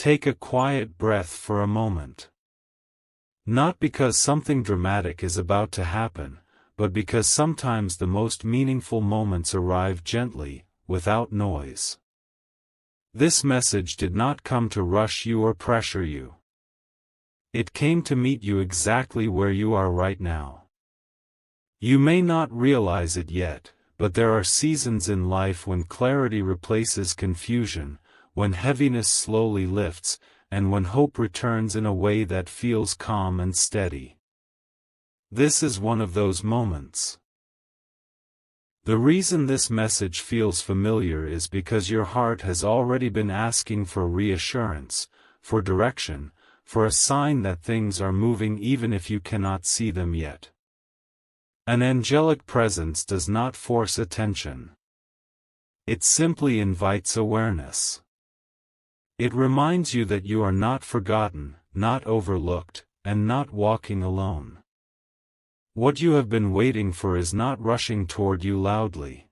Take a quiet breath for a moment. Not because something dramatic is about to happen, but because sometimes the most meaningful moments arrive gently, without noise. This message did not come to rush you or pressure you. It came to meet you exactly where you are right now. You may not realize it yet, but there are seasons in life when clarity replaces confusion, when heaviness slowly lifts, and when hope returns in a way that feels calm and steady. This is one of those moments. The reason this message feels familiar is because your heart has already been asking for reassurance, for direction, for a sign that things are moving even if you cannot see them yet. An angelic presence does not force attention. It simply invites awareness. It reminds you that you are not forgotten, not overlooked, and not walking alone. What you have been waiting for is not rushing toward you loudly.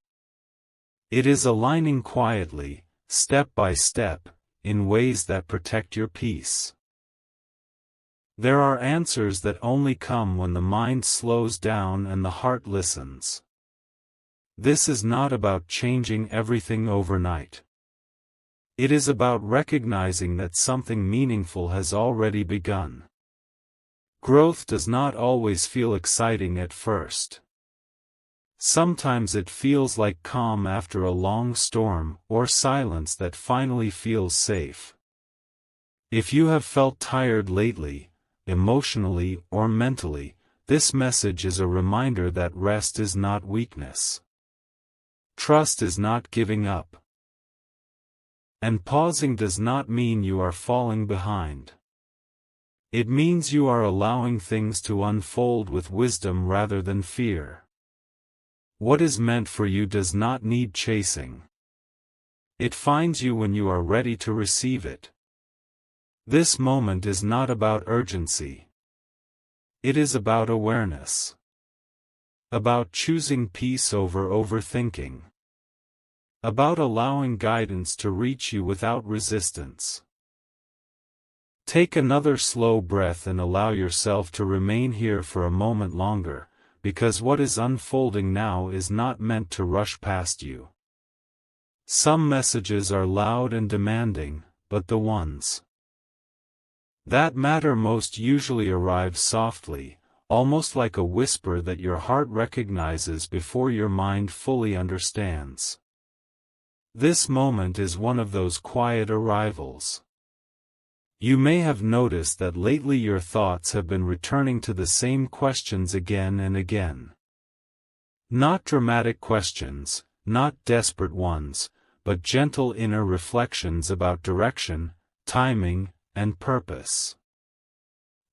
It is aligning quietly, step by step, in ways that protect your peace. There are answers that only come when the mind slows down and the heart listens. This is not about changing everything overnight. It is about recognizing that something meaningful has already begun. Growth does not always feel exciting at first. Sometimes it feels like calm after a long storm, or silence that finally feels safe. If you have felt tired lately, emotionally or mentally, this message is a reminder that rest is not weakness. Trust is not giving up. And pausing does not mean you are falling behind. It means you are allowing things to unfold with wisdom rather than fear. What is meant for you does not need chasing. It finds you when you are ready to receive it. This moment is not about urgency. It is about awareness. About choosing peace over overthinking. About allowing guidance to reach you without resistance. Take another slow breath and allow yourself to remain here for a moment longer, because what is unfolding now is not meant to rush past you. Some messages are loud and demanding, but the ones that matter most usually arrive softly, almost like a whisper that your heart recognizes before your mind fully understands. This moment is one of those quiet arrivals. You may have noticed that lately your thoughts have been returning to the same questions again and again. Not dramatic questions, not desperate ones, but gentle inner reflections about direction, timing, and purpose.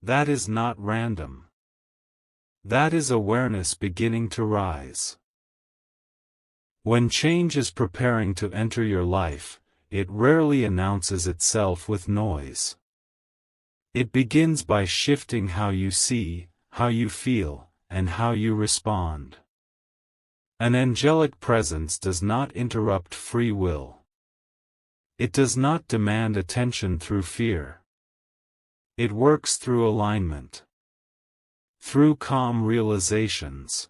That is not random. That is awareness beginning to rise. When change is preparing to enter your life, it rarely announces itself with noise. It begins by shifting how you see, how you feel, and how you respond. An angelic presence does not interrupt free will. It does not demand attention through fear. It works through alignment. Through calm realizations.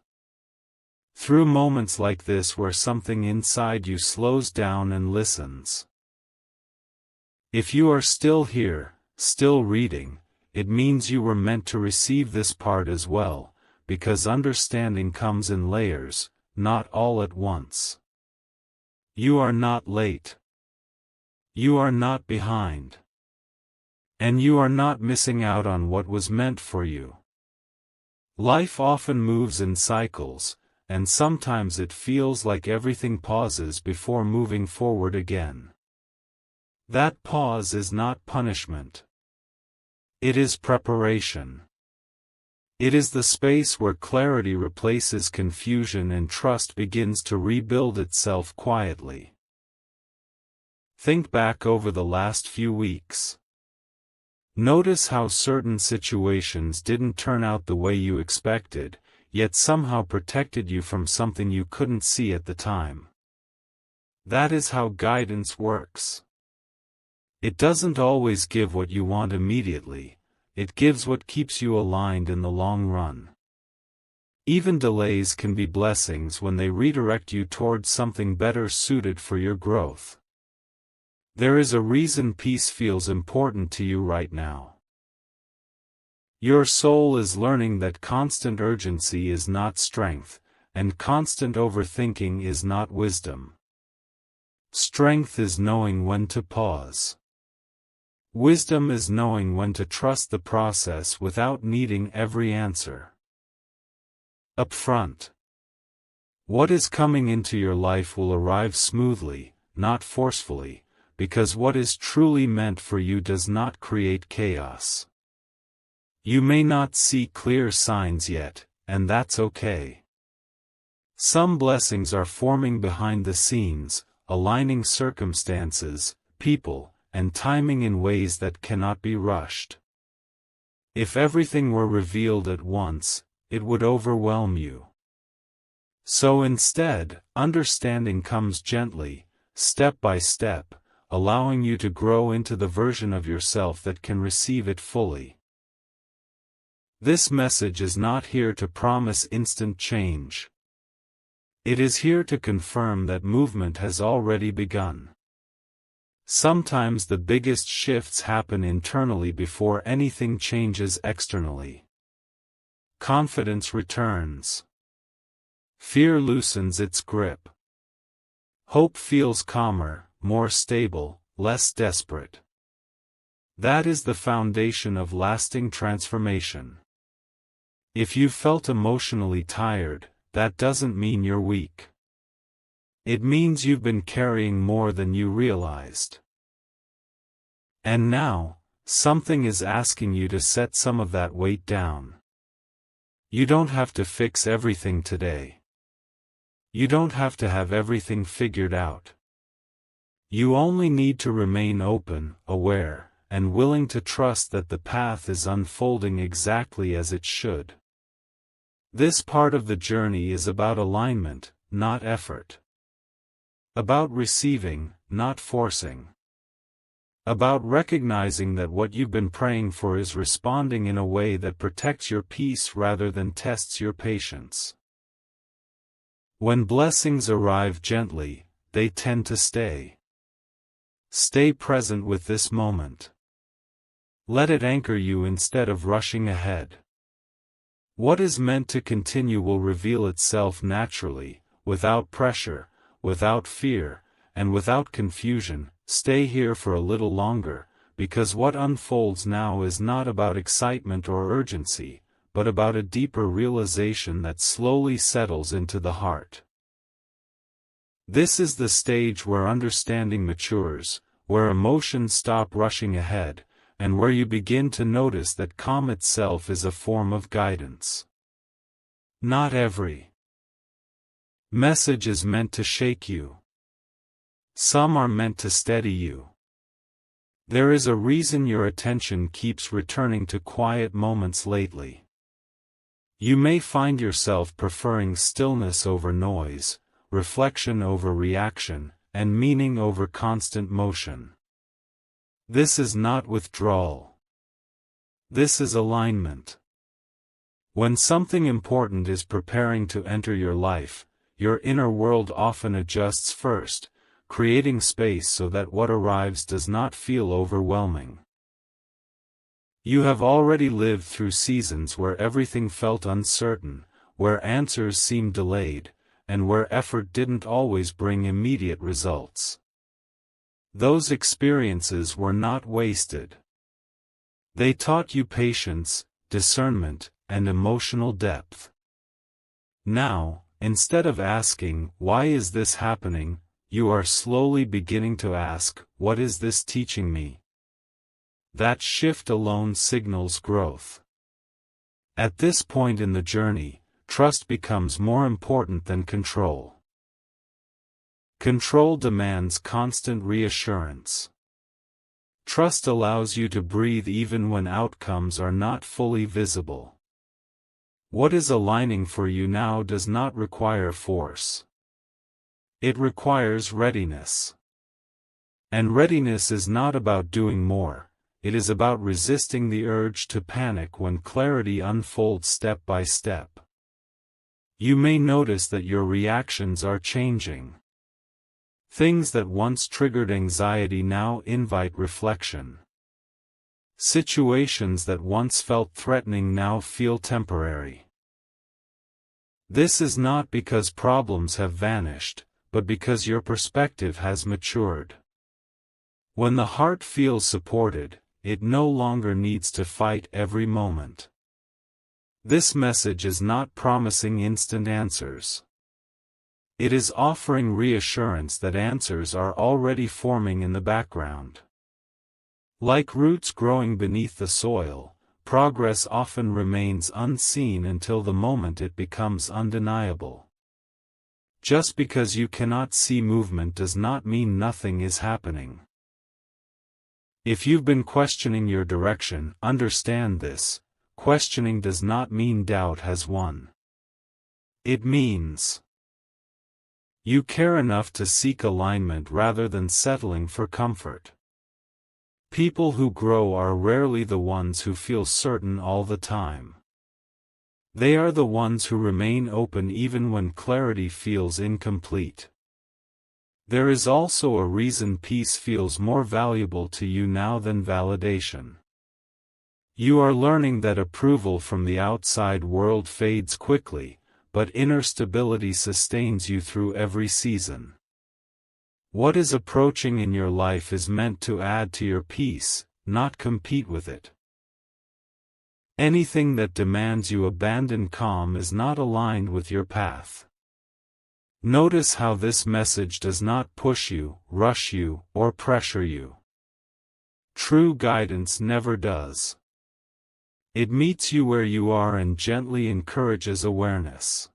Through moments like this where something inside you slows down and listens. If you are still here, still reading, it means you were meant to receive this part as well, because understanding comes in layers, not all at once. You are not late. You are not behind. And you are not missing out on what was meant for you. Life often moves in cycles, and sometimes it feels like everything pauses before moving forward again. That pause is not punishment. It is preparation. It is the space where clarity replaces confusion and trust begins to rebuild itself quietly. Think back over the last few weeks. Notice how certain situations didn't turn out the way you expected, yet somehow protected you from something you couldn't see at the time. That is how guidance works. It doesn't always give what you want immediately, it gives what keeps you aligned in the long run. Even delays can be blessings when they redirect you towards something better suited for your growth. There is a reason peace feels important to you right now. Your soul is learning that constant urgency is not strength, and constant overthinking is not wisdom. Strength is knowing when to pause. Wisdom is knowing when to trust the process without needing every answer. Up front. What is coming into your life will arrive smoothly, not forcefully, because what is truly meant for you does not create chaos. You may not see clear signs yet, and that's okay. Some blessings are forming behind the scenes, aligning circumstances, people, and timing in ways that cannot be rushed. If everything were revealed at once, it would overwhelm you. So instead, understanding comes gently, step by step, allowing you to grow into the version of yourself that can receive it fully. This message is not here to promise instant change. It is here to confirm that movement has already begun. Sometimes the biggest shifts happen internally before anything changes externally. Confidence returns. Fear loosens its grip. Hope feels calmer, more stable, less desperate. That is the foundation of lasting transformation. If you felt emotionally tired, that doesn't mean you're weak. It means you've been carrying more than you realized. And now, something is asking you to set some of that weight down. You don't have to fix everything today. You don't have to have everything figured out. You only need to remain open, aware, and willing to trust that the path is unfolding exactly as it should. This part of the journey is about alignment, not effort. About receiving, not forcing. About recognizing that what you've been praying for is responding in a way that protects your peace rather than tests your patience. When blessings arrive gently, they tend to stay. Stay present with this moment. Let it anchor you instead of rushing ahead. What is meant to continue will reveal itself naturally, without pressure, without fear, and without confusion. Stay here for a little longer, because what unfolds now is not about excitement or urgency, but about a deeper realization that slowly settles into the heart. This is the stage where understanding matures, where emotions stop rushing ahead, and where you begin to notice that calm itself is a form of guidance. Not every message is meant to shake you. Some are meant to steady you. There is a reason your attention keeps returning to quiet moments lately. You may find yourself preferring stillness over noise, reflection over reaction, and meaning over constant motion. This is not withdrawal. This is alignment. When something important is preparing to enter your life, your inner world often adjusts first, creating space so that what arrives does not feel overwhelming. You have already lived through seasons where everything felt uncertain, where answers seemed delayed, and where effort didn't always bring immediate results. Those experiences were not wasted. They taught you patience, discernment, and emotional depth. Now, instead of asking, "Why is this happening?" you are slowly beginning to ask, "What is this teaching me?" That shift alone signals growth. At this point in the journey, trust becomes more important than control. Control demands constant reassurance. Trust allows you to breathe even when outcomes are not fully visible. What is aligning for you now does not require force. It requires readiness. And readiness is not about doing more, it is about resisting the urge to panic when clarity unfolds step by step. You may notice that your reactions are changing. Things that once triggered anxiety now invite reflection. Situations that once felt threatening now feel temporary. This is not because problems have vanished, but because your perspective has matured. When the heart feels supported, it no longer needs to fight every moment. This message is not promising instant answers. It is offering reassurance that answers are already forming in the background. Like roots growing beneath the soil, progress often remains unseen until the moment it becomes undeniable. Just because you cannot see movement does not mean nothing is happening. If you've been questioning your direction, understand this: questioning does not mean doubt has won. It means you care enough to seek alignment rather than settling for comfort. People who grow are rarely the ones who feel certain all the time. They are the ones who remain open even when clarity feels incomplete. There is also a reason peace feels more valuable to you now than validation. You are learning that approval from the outside world fades quickly, but inner stability sustains you through every season. What is approaching in your life is meant to add to your peace, not compete with it. Anything that demands you abandon calm is not aligned with your path. Notice how this message does not push you, rush you, or pressure you. True guidance never does. It meets you where you are and gently encourages awareness.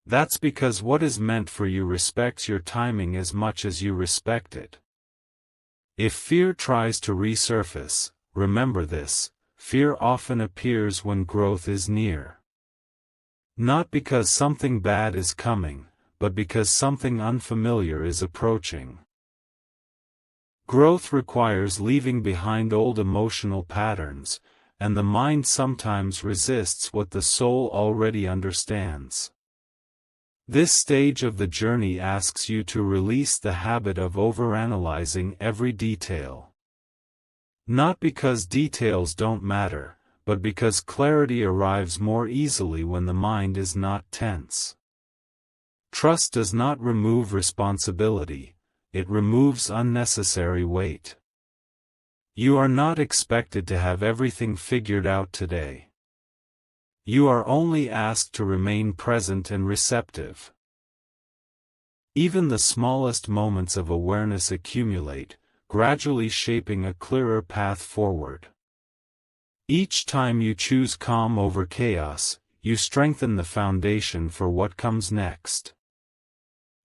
That's because what is meant for you respects your timing as much as you respect it. If fear tries to resurface, remember this: fear often appears when growth is near. Not because something bad is coming, but because something unfamiliar is approaching. Growth requires leaving behind old emotional patterns, and the mind sometimes resists what the soul already understands. This stage of the journey asks you to release the habit of overanalyzing every detail. Not because details don't matter, but because clarity arrives more easily when the mind is not tense. Trust does not remove responsibility, it removes unnecessary weight. You are not expected to have everything figured out today. You are only asked to remain present and receptive. Even the smallest moments of awareness accumulate, gradually shaping a clearer path forward. Each time you choose calm over chaos, you strengthen the foundation for what comes next.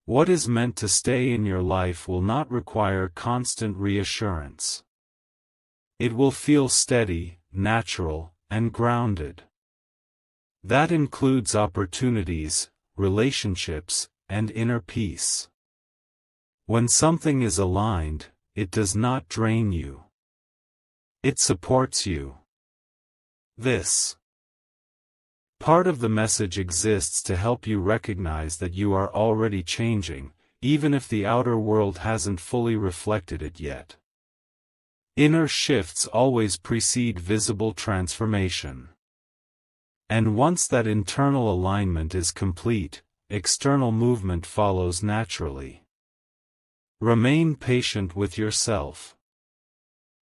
What is meant to stay in your life will not require constant reassurance. It will feel steady, natural, and grounded. That includes opportunities, relationships, and inner peace. When something is aligned, it does not drain you. It supports you. This part of the message exists to help you recognize that you are already changing, even if the outer world hasn't fully reflected it yet. Inner shifts always precede visible transformation. And once that internal alignment is complete, external movement follows naturally. Remain patient with yourself.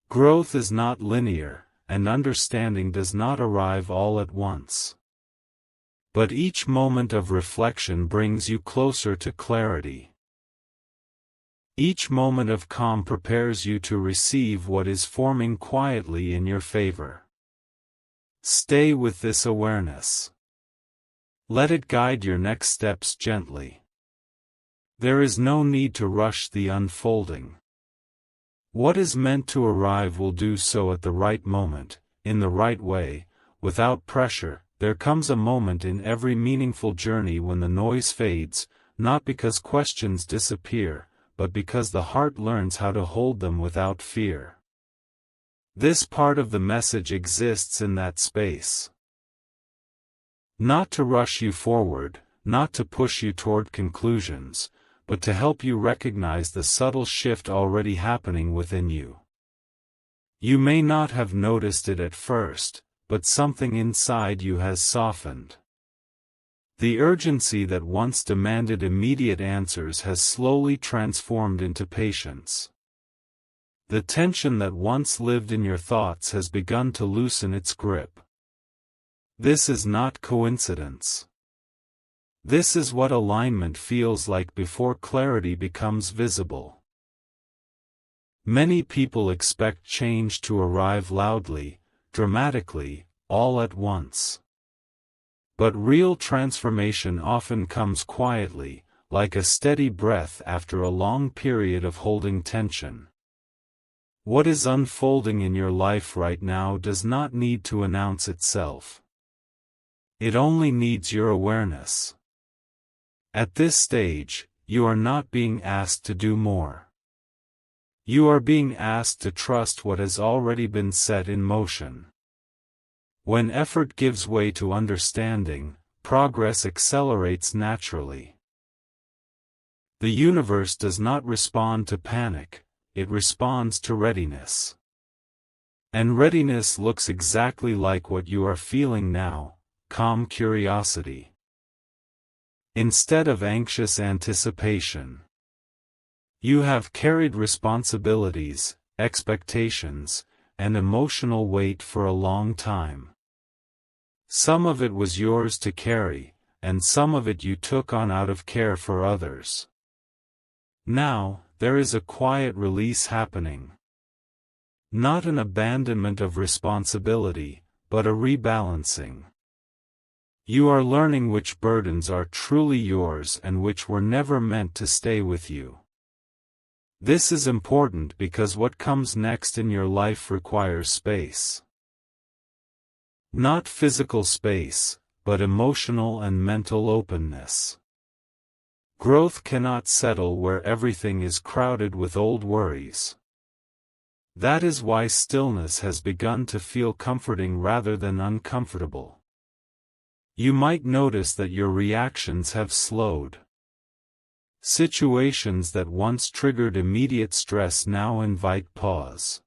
Growth is not linear, and understanding does not arrive all at once. But each moment of reflection brings you closer to clarity. Each moment of calm prepares you to receive what is forming quietly in your favor. Stay with this awareness. Let it guide your next steps gently. There is no need to rush the unfolding. What is meant to arrive will do so at the right moment, in the right way, without pressure. There comes a moment in every meaningful journey when the noise fades, not because questions disappear, but because the heart learns how to hold them without fear. This part of the message exists in that space. Not to rush you forward, not to push you toward conclusions, but to help you recognize the subtle shift already happening within you. You may not have noticed it at first, but something inside you has softened. The urgency that once demanded immediate answers has slowly transformed into patience. The tension that once lived in your thoughts has begun to loosen its grip. This is not coincidence. This is what alignment feels like before clarity becomes visible. Many people expect change to arrive loudly, dramatically, all at once. But real transformation often comes quietly, like a steady breath after a long period of holding tension. What is unfolding in your life right now does not need to announce itself. It only needs your awareness. At this stage, you are not being asked to do more. You are being asked to trust what has already been set in motion. When effort gives way to understanding, progress accelerates naturally. The universe does not respond to panic, it responds to readiness. And readiness looks exactly like what you are feeling now, calm curiosity. Instead of anxious anticipation. You have carried responsibilities, expectations, and emotional weight for a long time. Some of it was yours to carry, and some of it you took on out of care for others. Now, there is a quiet release happening. Not an abandonment of responsibility, but a rebalancing. You are learning which burdens are truly yours and which were never meant to stay with you. This is important because what comes next in your life requires space. Not physical space, but emotional and mental openness. Growth cannot settle where everything is crowded with old worries. That is why stillness has begun to feel comforting rather than uncomfortable. You might notice that your reactions have slowed. Situations that once triggered immediate stress now invite pause.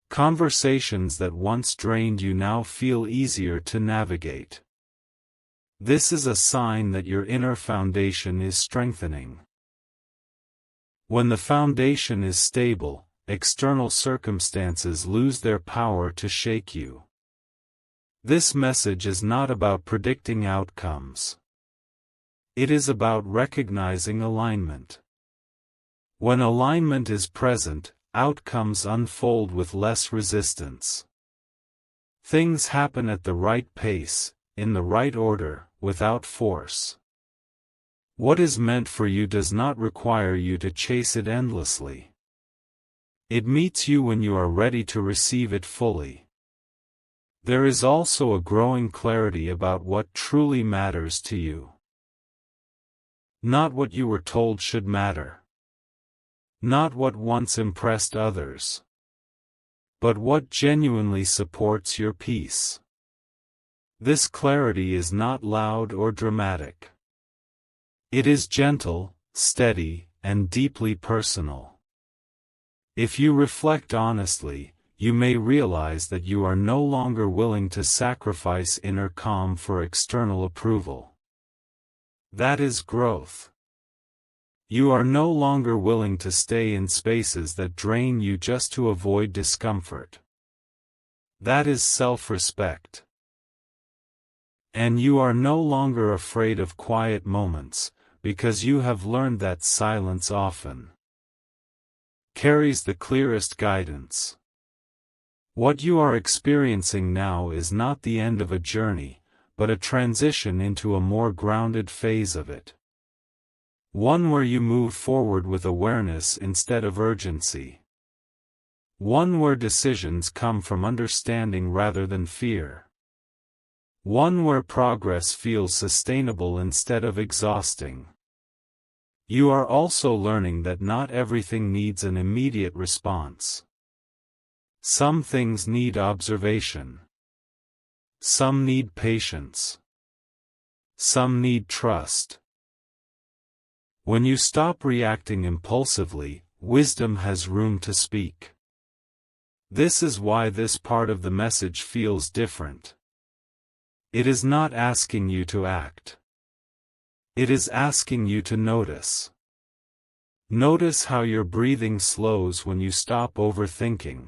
Conversations that once drained you now feel easier to navigate. This is a sign that your inner foundation is strengthening. When the foundation is stable, external circumstances lose their power to shake you. This message is not about predicting outcomes. It is about recognizing alignment. When alignment is present, outcomes unfold with less resistance. Things happen at the right pace, in the right order, without force. What is meant for you does not require you to chase it endlessly. It meets you when you are ready to receive it fully. There is also a growing clarity about what truly matters to you. Not what you were told should matter. Not what once impressed others. But what genuinely supports your peace. This clarity is not loud or dramatic. It is gentle, steady, and deeply personal. If you reflect honestly, you may realize that you are no longer willing to sacrifice inner calm for external approval. That is growth. You are no longer willing to stay in spaces that drain you just to avoid discomfort. That is self-respect. And you are no longer afraid of quiet moments, because you have learned that silence often carries the clearest guidance. What you are experiencing now is not the end of a journey, but a transition into a more grounded phase of it. One where you move forward with awareness instead of urgency. One where decisions come from understanding rather than fear. One where progress feels sustainable instead of exhausting. You are also learning that not everything needs an immediate response. Some things need observation. Some need patience. Some need trust. When you stop reacting impulsively, wisdom has room to speak. This is why this part of the message feels different. It is not asking you to act. It is asking you to notice. Notice how your breathing slows when you stop overthinking.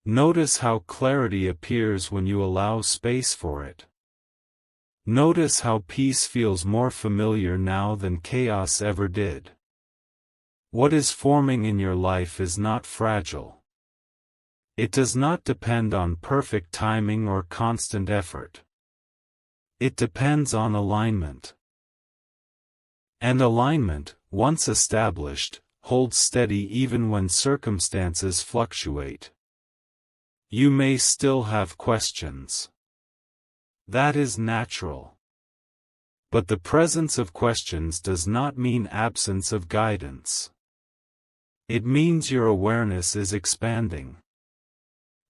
Notice how clarity appears when you allow space for it. Notice how peace feels more familiar now than chaos ever did. What is forming in your life is not fragile. It does not depend on perfect timing or constant effort. It depends on alignment. And alignment, once established, holds steady even when circumstances fluctuate. You may still have questions. That is natural. But the presence of questions does not mean absence of guidance. It means your awareness is expanding.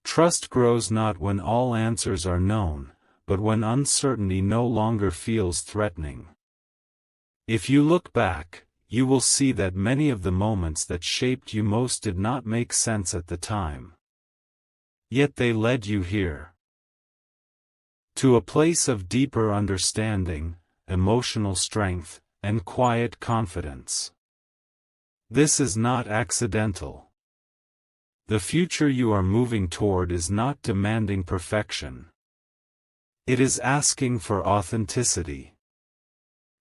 Trust grows not when all answers are known, but when uncertainty no longer feels threatening. If you look back, you will see that many of the moments that shaped you most did not make sense at the time. Yet they led you here. To a place of deeper understanding, emotional strength, and quiet confidence. This is not accidental. The future you are moving toward is not demanding perfection. It is asking for authenticity.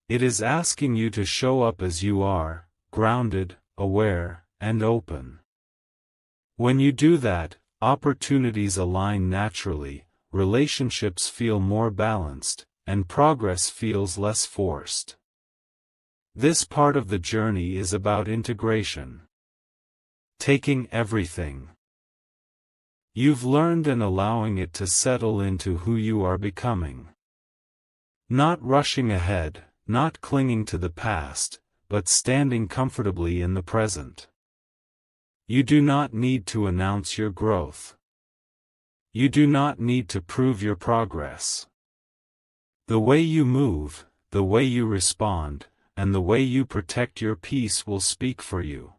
It is asking you to show up as you are, grounded, aware, and open. When you do that, opportunities align naturally, relationships feel more balanced, and progress feels less forced. This part of the journey is about integration. Taking everything you've learned and allowing it to settle into who you are becoming. Not rushing ahead, not clinging to the past, but standing comfortably in the present. You do not need to announce your growth. You do not need to prove your progress. The way you move, the way you respond, and the way you protect your peace will speak for you.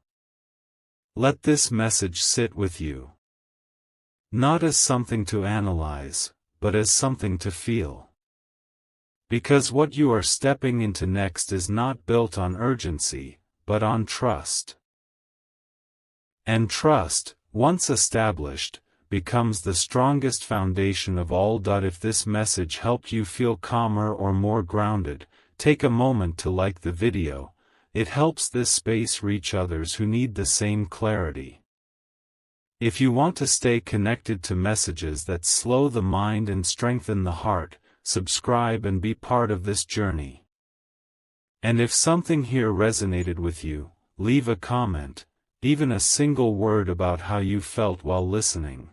Let this message sit with you. Not as something to analyze, but as something to feel. Because what you are stepping into next is not built on urgency, but on trust. And trust, once established, becomes the strongest foundation of all. If this message helped you feel calmer or more grounded, take a moment to like the video. It helps this space reach others who need the same clarity. If you want to stay connected to messages that slow the mind and strengthen the heart, subscribe and be part of this journey. And if something here resonated with you, leave a comment, even a single word about how you felt while listening.